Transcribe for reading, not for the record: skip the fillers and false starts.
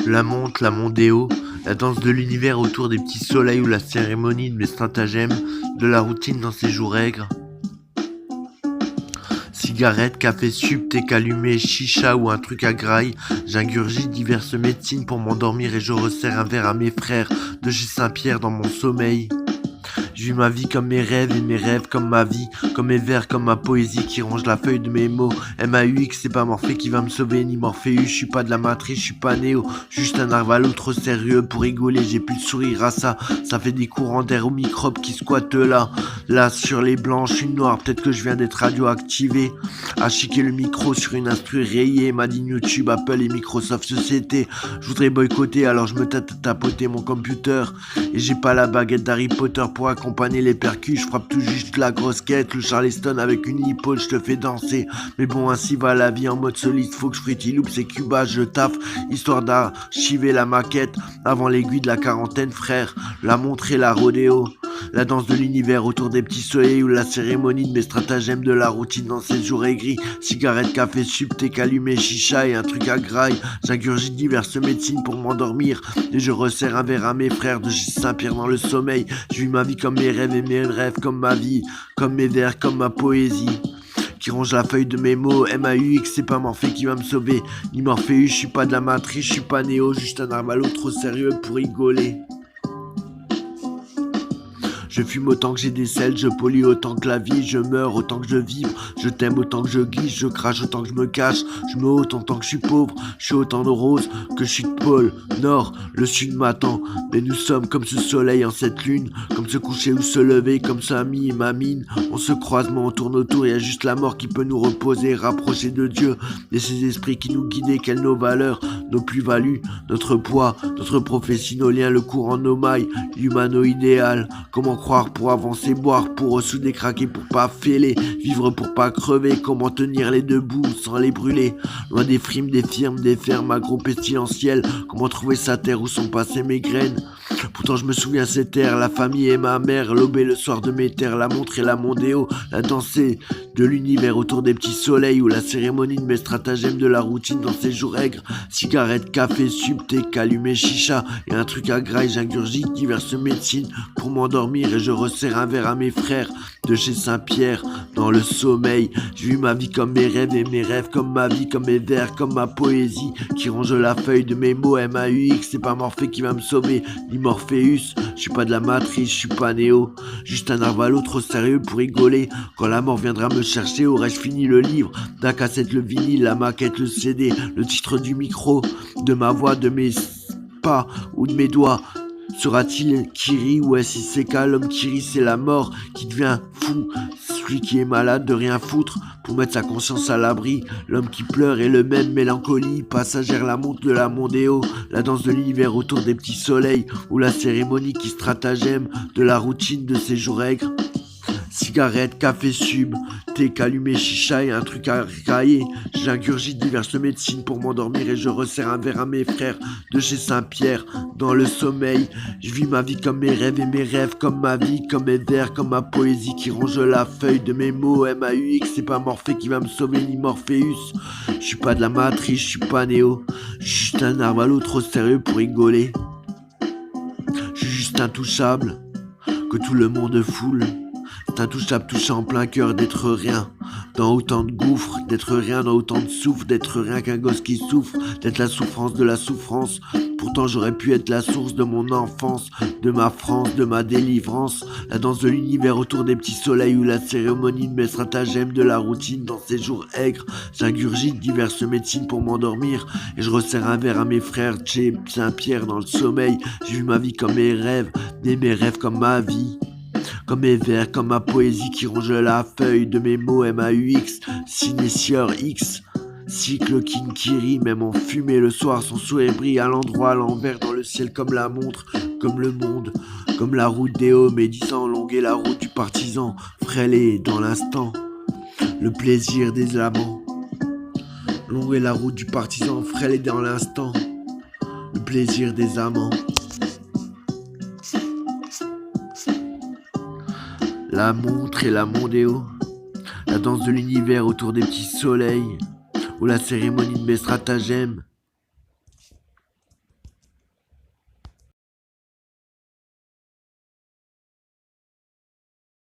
La montre, la mondéo, la danse de l'univers autour des petits soleils ou la cérémonie de mes stratagèmes, de la routine dans ces jours aigres. Cigarette, café sup, thé allumé, chicha ou un truc à graille, j'ingurgite diverses médecines pour m'endormir et je resserre un verre à mes frères de chez Saint-Pierre dans mon sommeil. Je vis ma vie comme mes rêves et mes rêves comme ma vie, comme mes vers, comme ma poésie qui ronge la feuille de mes mots. MAUX, c'est pas Morphée qui va me sauver, ni Morpheus, je suis pas de la matrice, je suis pas Néo, juste un arvalo trop sérieux pour rigoler, j'ai plus de sourire à ça, ça fait des courants d'air aux microbes qui squattent là sur les blanches, une noire, peut-être que je viens d'être radioactivé, à chiquer le micro sur une instru rayée, m'a dit YouTube, Apple et Microsoft Société, je voudrais boycotter alors je me tâte à tapoter mon computer, et j'ai pas la baguette d'Harry Potter pour accompagner les percus, je frappe tout juste la grosse quête, le Charleston avec une lipo, je te fais danser. Mais bon, ainsi va la vie en mode soliste, faut que je fruity loop, c'est Cuba, je taffe, histoire d'archiver la maquette avant l'aiguille de la quarantaine, frère. La montre et la rodéo, la danse de l'univers autour des petits soleils ou la cérémonie de mes stratagèmes de la routine dans ces jours aigris. Cigarette, café, sup, thé allumé, chicha et un truc à graille. J'ingurgite diverses médecines pour m'endormir et je resserre un verre à mes frères de chez Saint-Pierre dans le sommeil. Je vis ma vie comme mes rêves et mes rêves comme ma vie, comme mes vers, comme ma poésie qui ronge la feuille de mes mots. MAUX, c'est pas Morphée qui va me sauver, ni Morpheus, je suis pas de la matrice, je suis pas Néo, juste un arvalo trop sérieux pour rigoler. Je fume autant que j'ai des selles, je pollue autant que la vie, je meurs autant que je vibre, je t'aime autant que je glisse, je crache autant que je me cache, je me ôte autant que je suis pauvre, je suis autant de rose que je suis de pôle, nord, le sud m'attend, mais nous sommes comme ce soleil en cette lune, comme se coucher ou se lever, comme ce ami et ma mine, on se croise mais on tourne autour, y a juste la mort qui peut nous reposer, rapprocher de Dieu, et ces esprits qui nous guident, quelles nos valeurs, nos plus-values, notre poids, notre prophétie, nos liens, le courant de nos mailles, l'humano idéal, comment croire pour avancer, boire pour ressouder, craquer pour pas fêler, vivre pour pas crever, comment tenir les deux bouts sans les brûler, loin des frimes, des firmes, des fermes agro-pestilentielles, comment trouver sa terre où sont passées mes graines. Pourtant je me souviens cette terre, la famille et ma mère, l'aube et le soir de mes terres, la montre et la mondéo, la dansée de l'univers autour des petits soleils ou la cérémonie de mes stratagèmes de la routine dans ces jours aigres. Cigarette, café, sup, thé, allumé, chicha et un truc à graille, j'ingurgite diverses médecines pour m'endormir et je resserre un verre à mes frères de chez Saint-Pierre dans le sommeil. Je vis ma vie comme mes rêves et mes rêves comme ma vie, comme mes vers, comme ma poésie qui ronge la feuille de mes mots. MAUX, c'est pas Morphée qui va me sauver, ni Morpheus, je suis pas de la matrice, je suis pas Néo, juste un arvalo trop sérieux pour rigoler. Quand la mort viendra me chercher, aurais-je fini le livre, la cassette, le vinyle, la maquette, le CD, le titre du micro, de ma voix, de mes pas ou de mes doigts. Sera-t-il Kiri ou SICK? L'homme Kiri, c'est la mort qui devient fou, celui qui est malade de rien foutre pour mettre sa conscience à l'abri. L'homme qui pleure est le même, mélancolie passagère, la montre de la mondéo, la danse de l'hiver autour des petits soleils ou la cérémonie qui stratagème de la routine de ces jours aigres. Cigarette, café sub, thé allumé, chicha et un truc à railler. J'ingurgite diverses médecines pour m'endormir et je resserre un verre à mes frères de chez Saint-Pierre dans le sommeil. Je vis ma vie comme mes rêves et mes rêves comme ma vie, comme mes vers, comme ma poésie qui ronge la feuille de mes mots. MAUX, c'est pas Morphée qui va me sauver, ni Morpheus, je suis pas de la matrice, je suis pas Néo, juste un arvalo trop sérieux pour rigoler. Je suis juste intouchable que tout le monde foule. C'est intouchable, touché en plein cœur d'être rien dans autant de gouffres, d'être rien dans autant de souffle, d'être rien qu'un gosse qui souffre, d'être la souffrance de la souffrance. Pourtant j'aurais pu être la source de mon enfance, de ma France, de ma délivrance. La danse de l'univers autour des petits soleils ou la cérémonie de mes stratagèmes de la routine dans ces jours aigres. J'ingurgite diverses médecines pour m'endormir et je resserre un verre à mes frères chez Saint-Pierre dans le sommeil. J'ai vu ma vie comme mes rêves, et mes rêves comme ma vie, comme mes vers, comme ma poésie qui ronge la feuille de mes mots. MAUX, Sinésieur X, cycle Kinkiri, même en fumée le soir, son sourire brille à l'endroit, à l'envers dans le ciel comme la montre, comme le monde, comme la route des hauts médisants, longue est la route du partisan, frêlée dans l'instant, le plaisir des amants. Longue est la route du partisan, frêlée dans l'instant, le plaisir des amants. La montre et la mondéo, la danse de l'univers autour des petits soleils, ou la cérémonie de mes stratagèmes,